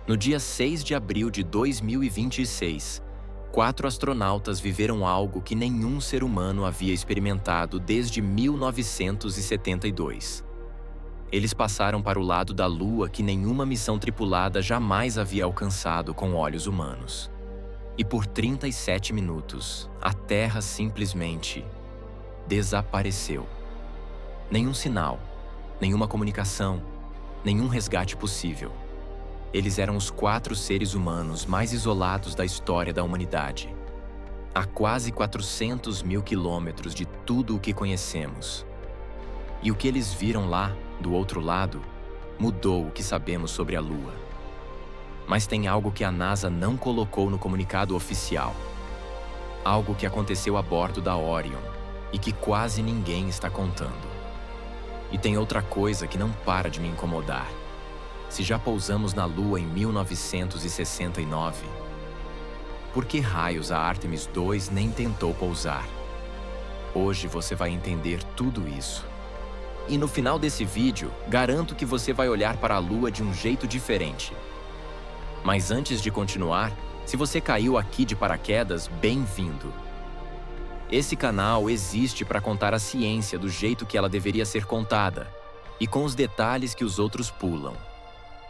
No dia 6 de abril de 2026, 4 astronautas viveram algo que nenhum ser humano havia experimentado desde 1972. Eles passaram para o lado da Lua que nenhuma missão tripulada jamais havia alcançado com olhos humanos. E por 37 minutos, a Terra simplesmente desapareceu. Nenhum sinal, nenhuma comunicação, nenhum resgate possível. Eles eram os 4 seres humanos mais isolados da história da humanidade. A quase 400 mil quilômetros de tudo o que conhecemos. E o que eles viram lá, do outro lado, mudou o que sabemos sobre a Lua. Mas tem algo que a NASA não colocou no comunicado oficial. Algo que aconteceu a bordo da Orion e que quase ninguém está contando. E tem outra coisa que não para de me incomodar. Se já pousamos na Lua em 1969, por que raios a Artemis 2 nem tentou pousar? Hoje você vai entender tudo isso. E no final desse vídeo, garanto que você vai olhar para a Lua de um jeito diferente. Mas antes de continuar, se você caiu aqui de paraquedas, bem-vindo! Esse canal existe para contar a ciência do jeito que ela deveria ser contada e com os detalhes que os outros pulam.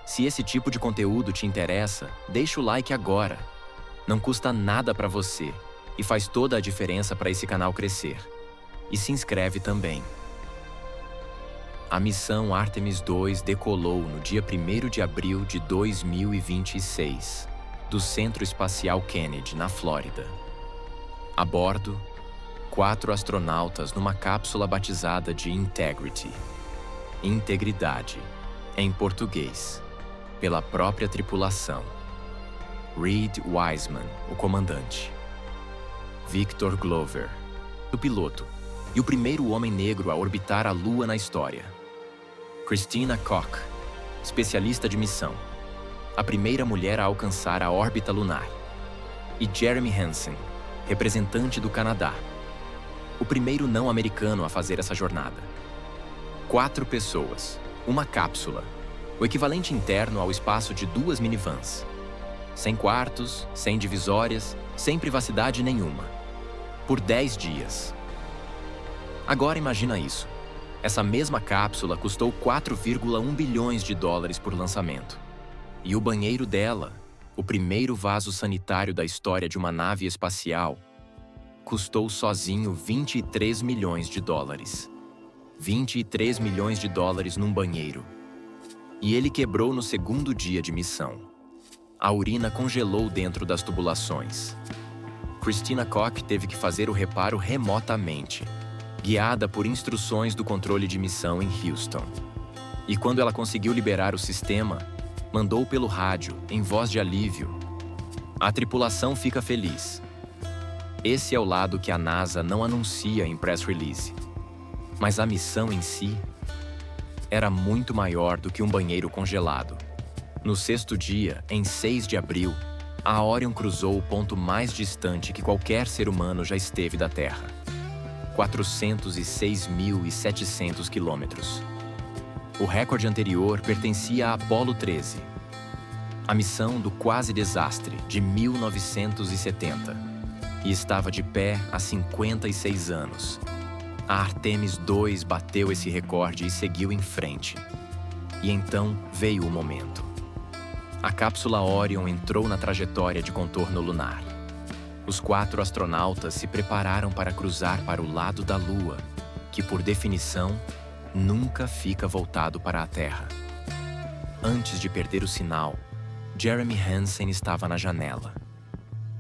Se esse tipo de conteúdo te interessa, deixa o like agora. Não custa nada para você e faz toda a diferença para esse canal crescer. E se inscreve também. A missão Artemis 2 decolou no dia 1º de abril de 2026, do Centro Espacial Kennedy, na Flórida. A bordo, 4 astronautas numa cápsula batizada de Integrity. Integridade, em português, pela própria tripulação. Reed Wiseman, o comandante. Victor Glover, o piloto, e o primeiro homem negro a orbitar a Lua na história. Christina Koch, especialista de missão, a primeira mulher a alcançar a órbita lunar. E Jeremy Hansen, representante do Canadá, o primeiro não-americano a fazer essa jornada. 4 pessoas, uma cápsula, o equivalente interno ao espaço de 2 minivans. Sem quartos, sem divisórias, sem privacidade nenhuma. Por 10 dias. Agora imagina isso. Essa mesma cápsula custou 4,1 bilhões de dólares por lançamento. E o banheiro dela, o primeiro vaso sanitário da história de uma nave espacial, custou sozinho 23 milhões de dólares. 23 milhões de dólares num banheiro. E ele quebrou no 2º dia de missão. A urina congelou dentro das tubulações. Christina Koch teve que fazer o reparo remotamente, guiada por instruções do controle de missão em Houston. E quando ela conseguiu liberar o sistema, mandou pelo rádio, em voz de alívio: "A tripulação fica feliz." Esse é o lado que a NASA não anuncia em press release. Mas a missão em si era muito maior do que um banheiro congelado. No 6º dia, em 6 de abril, a Orion cruzou o ponto mais distante que qualquer ser humano já esteve da Terra. 406.700 quilômetros. O recorde anterior pertencia a Apollo 13, a missão do quase desastre de 1970. E estava de pé há 56 anos. A Artemis 2 bateu esse recorde e seguiu em frente. E então veio o momento. A cápsula Orion entrou na trajetória de contorno lunar. Os 4 astronautas se prepararam para cruzar para o lado da Lua, que, por definição, nunca fica voltado para a Terra. Antes de perder o sinal, Jeremy Hansen estava na janela.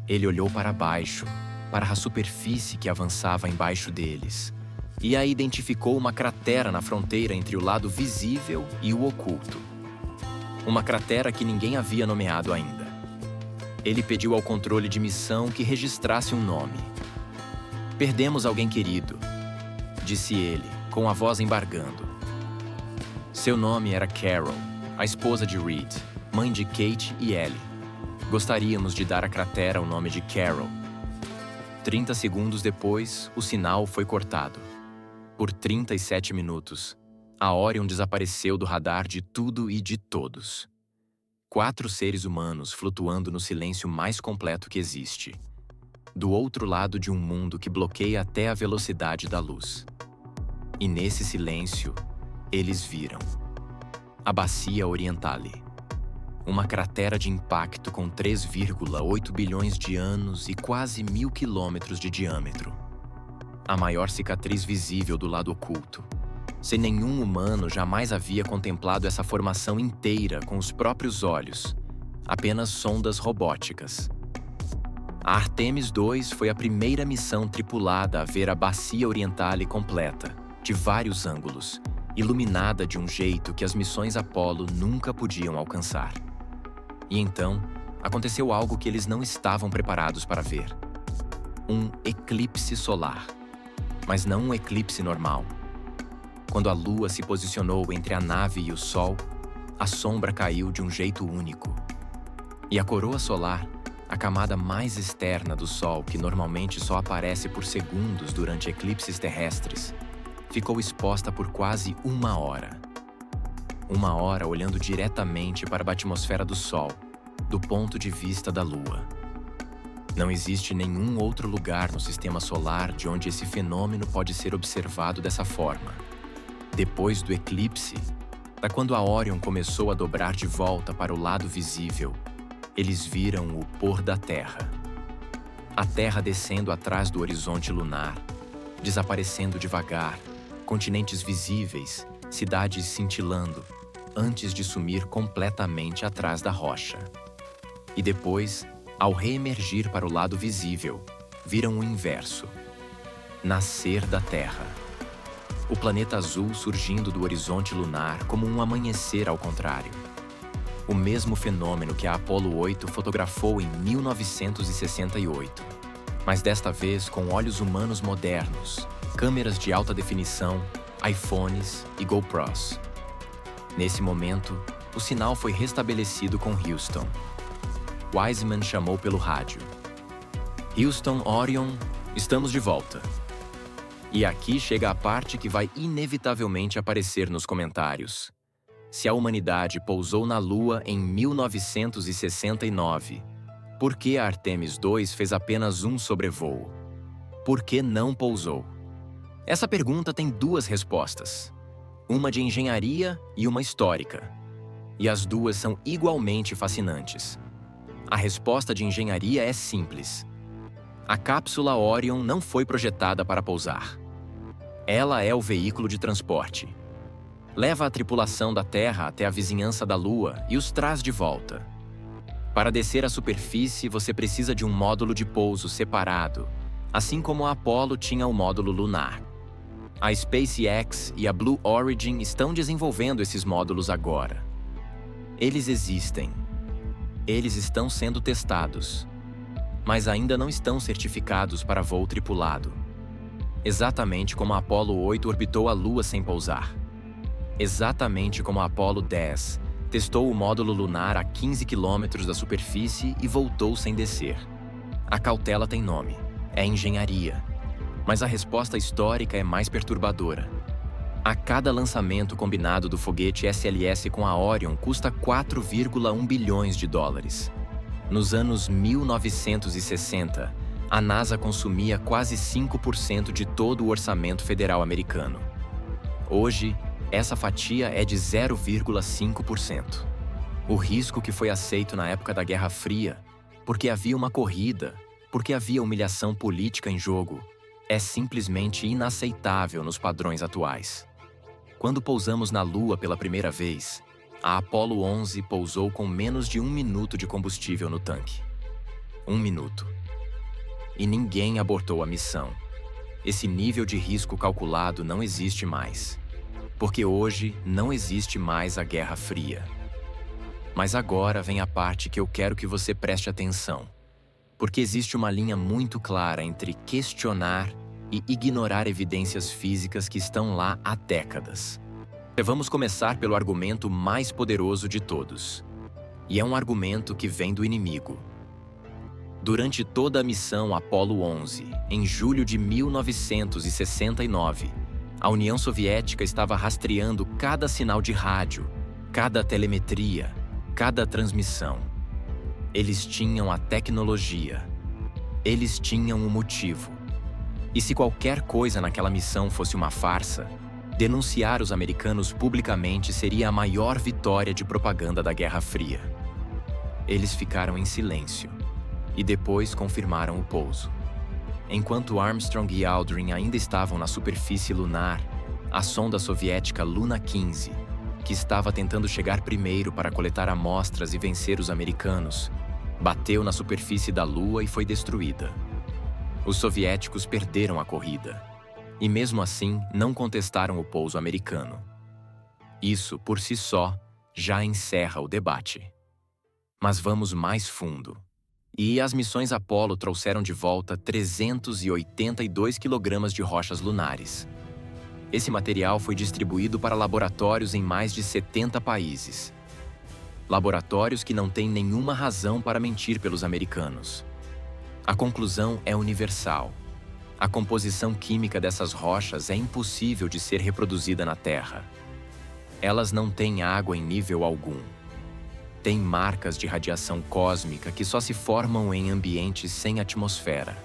Ele olhou para baixo, para a superfície que avançava embaixo deles, e aí identificou uma cratera na fronteira entre o lado visível e o oculto. Uma cratera que ninguém havia nomeado ainda. Ele pediu ao controle de missão que registrasse um nome. "Perdemos alguém querido", disse ele, com a voz embargando. Seu nome era Carol, a esposa de Reed, mãe de Kate e Ellie. Gostaríamos de dar à cratera o nome de Carol. 30 segundos depois, o sinal foi cortado. Por 37 minutos, a Orion desapareceu do radar de tudo e de todos. 4 seres humanos flutuando no silêncio mais completo que existe, do outro lado de um mundo que bloqueia até a velocidade da luz. E nesse silêncio, eles viram a Bacia Orientale, uma cratera de impacto com 3,8 bilhões de anos e quase 1.000 quilômetros de diâmetro. A maior cicatriz visível do lado oculto. Sem nenhum humano jamais havia contemplado essa formação inteira com os próprios olhos, apenas sondas robóticas. A Artemis II foi a primeira missão tripulada a ver a Bacia Orientale completa, de vários ângulos, iluminada de um jeito que as missões Apollo nunca podiam alcançar. E então, aconteceu algo que eles não estavam preparados para ver. Um eclipse solar. Mas não um eclipse normal. Quando a Lua se posicionou entre a nave e o Sol, a sombra caiu de um jeito único. E a coroa solar, a camada mais externa do Sol, que normalmente só aparece por segundos durante eclipses terrestres, ficou exposta por quase 1 hora. 1 hora olhando diretamente para a atmosfera do Sol, do ponto de vista da Lua. Não existe nenhum outro lugar no sistema solar de onde esse fenômeno pode ser observado dessa forma. Depois do eclipse, da quando a Órion começou a dobrar de volta para o lado visível, eles viram o pôr da Terra. A Terra descendo atrás do horizonte lunar, desaparecendo devagar, continentes visíveis, cidades cintilando, antes de sumir completamente atrás da rocha. E depois, ao reemergir para o lado visível, viram o inverso. Nascer da Terra. O planeta azul surgindo do horizonte lunar como um amanhecer ao contrário. O mesmo fenômeno que a Apollo 8 fotografou em 1968, mas desta vez com olhos humanos modernos, câmeras de alta definição, iPhones e GoPros. Nesse momento, o sinal foi restabelecido com Houston. Wiseman chamou pelo rádio. Houston, Orion, estamos de volta. E aqui chega a parte que vai inevitavelmente aparecer nos comentários. Se a humanidade pousou na Lua em 1969, por que a Artemis II fez apenas um sobrevoo? Por que não pousou? Essa pergunta tem 2 respostas. Uma de engenharia e uma histórica. E as 2 são igualmente fascinantes. A resposta de engenharia é simples. A cápsula Orion não foi projetada para pousar. Ela é o veículo de transporte. Leva a tripulação da Terra até a vizinhança da Lua e os traz de volta. Para descer à superfície, você precisa de um módulo de pouso separado, assim como a Apollo tinha o módulo lunar. A SpaceX e a Blue Origin estão desenvolvendo esses módulos agora. Eles existem. Eles estão sendo testados, mas ainda não estão certificados para voo tripulado. Exatamente como a Apollo 8 orbitou a Lua sem pousar. Exatamente como a Apollo 10 testou o módulo lunar a 15 quilômetros da superfície e voltou sem descer. A cautela tem nome, é engenharia. Mas a resposta histórica é mais perturbadora. A cada lançamento combinado do foguete SLS com a Orion custa 4,1 bilhões de dólares. Nos anos 1960, a NASA consumia quase 5% de todo o orçamento federal americano. Hoje, essa fatia é de 0,5%. O risco que foi aceito na época da Guerra Fria, porque havia uma corrida, porque havia humilhação política em jogo, é simplesmente inaceitável nos padrões atuais. Quando pousamos na Lua pela primeira vez, a Apollo 11 pousou com menos de 1 minuto de combustível no tanque. 1 minuto. E ninguém abortou a missão. Esse nível de risco calculado não existe mais. Porque hoje não existe mais a Guerra Fria. Mas agora vem a parte que eu quero que você preste atenção. Porque existe uma linha muito clara entre questionar e ignorar evidências físicas que estão lá há décadas. Vamos começar pelo argumento mais poderoso de todos. E é um argumento que vem do inimigo. Durante toda a missão Apollo 11, em julho de 1969, a União Soviética estava rastreando cada sinal de rádio, cada telemetria, cada transmissão. Eles tinham a tecnologia. Eles tinham o motivo. E se qualquer coisa naquela missão fosse uma farsa, denunciar os americanos publicamente seria a maior vitória de propaganda da Guerra Fria. Eles ficaram em silêncio e depois confirmaram o pouso. Enquanto Armstrong e Aldrin ainda estavam na superfície lunar, a sonda soviética Luna 15, que estava tentando chegar primeiro para coletar amostras e vencer os americanos, bateu na superfície da Lua e foi destruída. Os soviéticos perderam a corrida e, mesmo assim, não contestaram o pouso americano. Isso, por si só, já encerra o debate. Mas vamos mais fundo. E as missões Apollo trouxeram de volta 382 quilogramas de rochas lunares. Esse material foi distribuído para laboratórios em mais de 70 países. Laboratórios que não têm nenhuma razão para mentir pelos americanos. A conclusão é universal. A composição química dessas rochas é impossível de ser reproduzida na Terra. Elas não têm água em nível algum. Têm marcas de radiação cósmica que só se formam em ambientes sem atmosfera.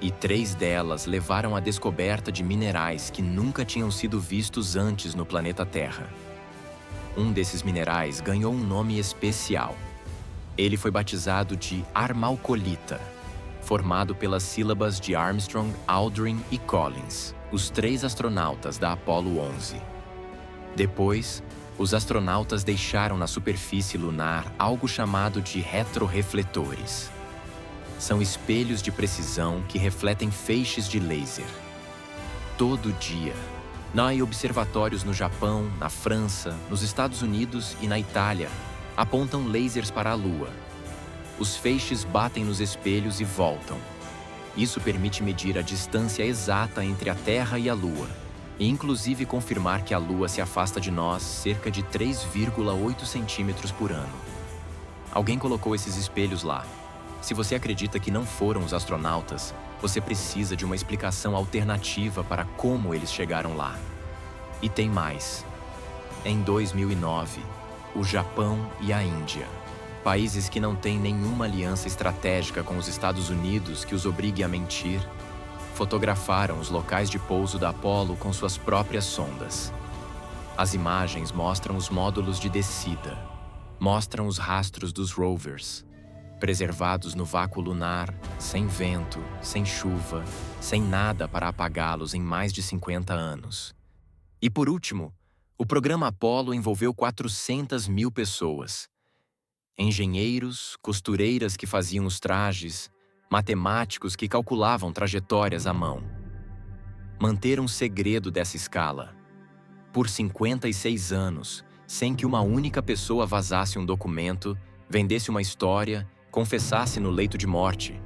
E 3 delas levaram à descoberta de minerais que nunca tinham sido vistos antes no planeta Terra. Um desses minerais ganhou um nome especial. Ele foi batizado de armalcolita, formado pelas sílabas de Armstrong, Aldrin e Collins, os 3 astronautas da Apollo 11. Depois, os astronautas deixaram na superfície lunar algo chamado de retrorefletores. São espelhos de precisão que refletem feixes de laser. Todo dia, em observatórios no Japão, na França, nos Estados Unidos e na Itália, apontam lasers para a Lua. Os feixes batem nos espelhos e voltam. Isso permite medir a distância exata entre a Terra e a Lua, e inclusive confirmar que a Lua se afasta de nós cerca de 3,8 centímetros por ano. Alguém colocou esses espelhos lá. Se você acredita que não foram os astronautas, você precisa de uma explicação alternativa para como eles chegaram lá. E tem mais. Em 2009, o Japão e a Índia, países que não têm nenhuma aliança estratégica com os Estados Unidos que os obrigue a mentir, fotografaram os locais de pouso da Apollo com suas próprias sondas. As imagens mostram os módulos de descida, mostram os rastros dos rovers, preservados no vácuo lunar, sem vento, sem chuva, sem nada para apagá-los em mais de 50 anos. E por último, o programa Apollo envolveu 400 mil pessoas. Engenheiros, costureiras que faziam os trajes, matemáticos que calculavam trajetórias à mão. Manter um segredo dessa escala, por 56 anos, sem que uma única pessoa vazasse um documento, vendesse uma história, confessasse no leito de morte,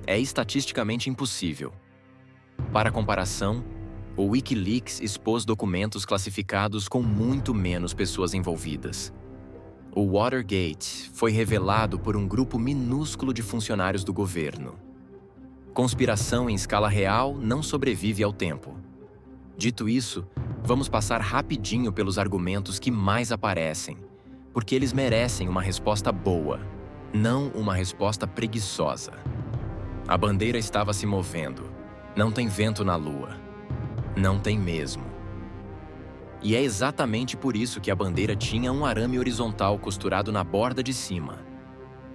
é estatisticamente impossível. Para comparação, o Wikileaks expôs documentos classificados com muito menos pessoas envolvidas. O Watergate foi revelado por um grupo minúsculo de funcionários do governo. Conspiração em escala real não sobrevive ao tempo. Dito isso, vamos passar rapidinho pelos argumentos que mais aparecem, porque eles merecem uma resposta boa, não uma resposta preguiçosa. A bandeira estava se movendo. Não tem vento na Lua. Não tem mesmo. E é exatamente por isso que a bandeira tinha um arame horizontal costurado na borda de cima.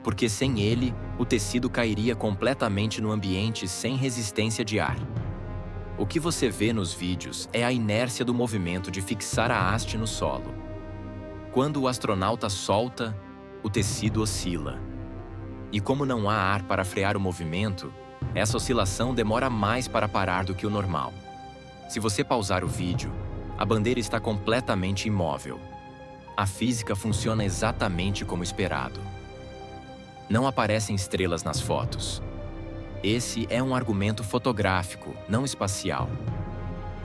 Porque sem ele, o tecido cairia completamente no ambiente sem resistência de ar. O que você vê nos vídeos é a inércia do movimento de fixar a haste no solo. Quando o astronauta solta, o tecido oscila. E como não há ar para frear o movimento, essa oscilação demora mais para parar do que o normal. Se você pausar o vídeo, a bandeira está completamente imóvel. A física funciona exatamente como esperado. Não aparecem estrelas nas fotos. Esse é um argumento fotográfico, não espacial.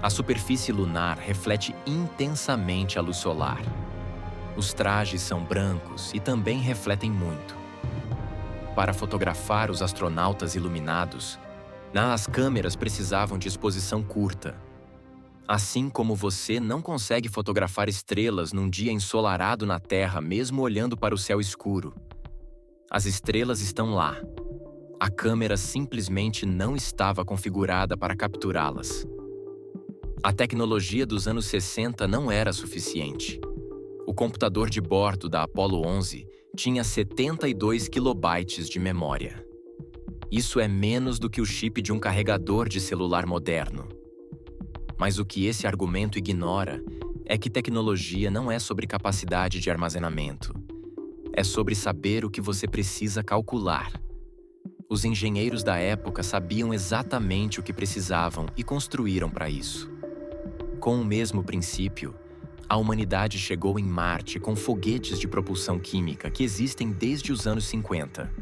A superfície lunar reflete intensamente a luz solar. Os trajes são brancos e também refletem muito. Para fotografar os astronautas iluminados, as câmeras precisavam de exposição curta. Assim como você não consegue fotografar estrelas num dia ensolarado na Terra mesmo olhando para o céu escuro, as estrelas estão lá. A câmera simplesmente não estava configurada para capturá-las. A tecnologia dos anos 60 não era suficiente. O computador de bordo da Apollo 11 tinha 72 kilobytes de memória. Isso é menos do que o chip de um carregador de celular moderno. Mas o que esse argumento ignora é que tecnologia não é sobre capacidade de armazenamento. É sobre saber o que você precisa calcular. Os engenheiros da época sabiam exatamente o que precisavam e construíram para isso. Com o mesmo princípio, a humanidade chegou em Marte com foguetes de propulsão química que existem desde os anos 50.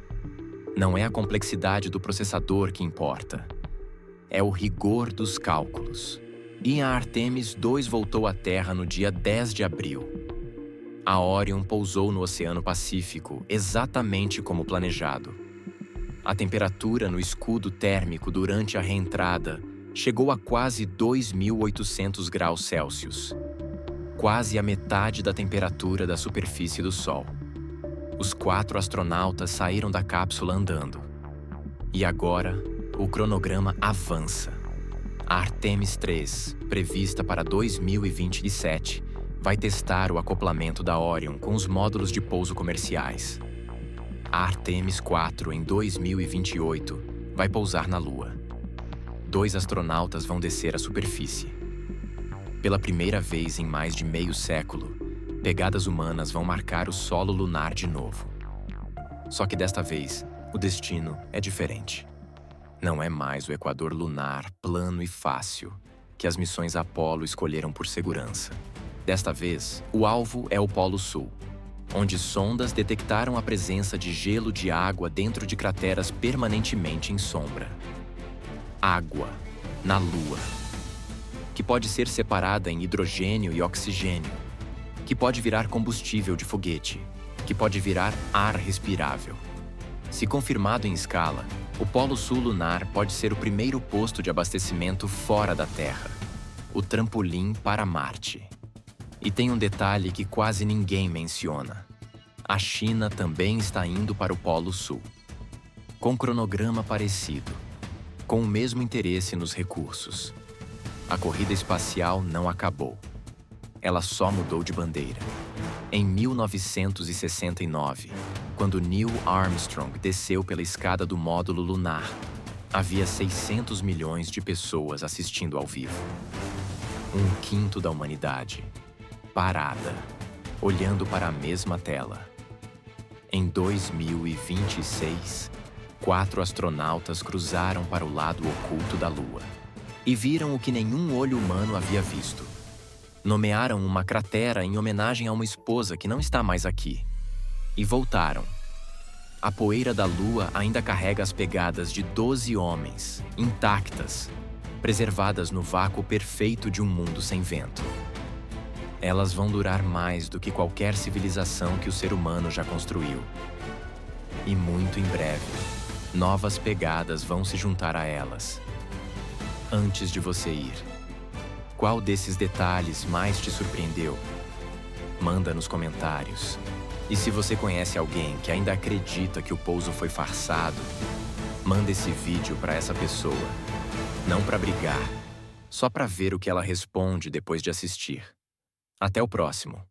Não é a complexidade do processador que importa. É o rigor dos cálculos. E a Artemis II voltou à Terra no dia 10 de abril. A Orion pousou no Oceano Pacífico, exatamente como planejado. A temperatura no escudo térmico durante a reentrada chegou a quase 2.800 graus Celsius, quase a metade da temperatura da superfície do Sol. Os 4 astronautas saíram da cápsula andando. E agora, o cronograma avança. A Artemis III, prevista para 2027, vai testar o acoplamento da Orion com os módulos de pouso comerciais. A Artemis IV, em 2028, vai pousar na Lua. 2 astronautas vão descer à superfície. Pela primeira vez em mais de meio século, pegadas humanas vão marcar o solo lunar de novo. Só que desta vez, o destino é diferente. Não é mais o equador lunar plano e fácil que as missões Apollo escolheram por segurança. Desta vez, o alvo é o Polo Sul, onde sondas detectaram a presença de gelo de água dentro de crateras permanentemente em sombra. Água na Lua, que pode ser separada em hidrogênio e oxigênio, que pode virar combustível de foguete, que pode virar ar respirável. Se confirmado em escala, o Polo Sul lunar pode ser o primeiro posto de abastecimento fora da Terra, o trampolim para Marte. E tem um detalhe que quase ninguém menciona. A China também está indo para o Polo Sul. Com cronograma parecido, com o mesmo interesse nos recursos. A corrida espacial não acabou. Ela só mudou de bandeira. Em 1969, quando Neil Armstrong desceu pela escada do módulo lunar, havia 600 milhões de pessoas assistindo ao vivo. 1/5 da humanidade, parada, olhando para a mesma tela. Em 2026, 4 astronautas cruzaram para o lado oculto da Lua e viram o que nenhum olho humano havia visto. Nomearam uma cratera em homenagem a uma esposa que não está mais aqui. E voltaram. A poeira da Lua ainda carrega as pegadas de 12 homens, intactas, preservadas no vácuo perfeito de um mundo sem vento. Elas vão durar mais do que qualquer civilização que o ser humano já construiu. E muito em breve, novas pegadas vão se juntar a elas. Antes de você ir, qual desses detalhes mais te surpreendeu? Manda nos comentários. E se você conhece alguém que ainda acredita que o pouso foi farsado, manda esse vídeo para essa pessoa. Não para brigar, só para ver o que ela responde depois de assistir. Até o próximo.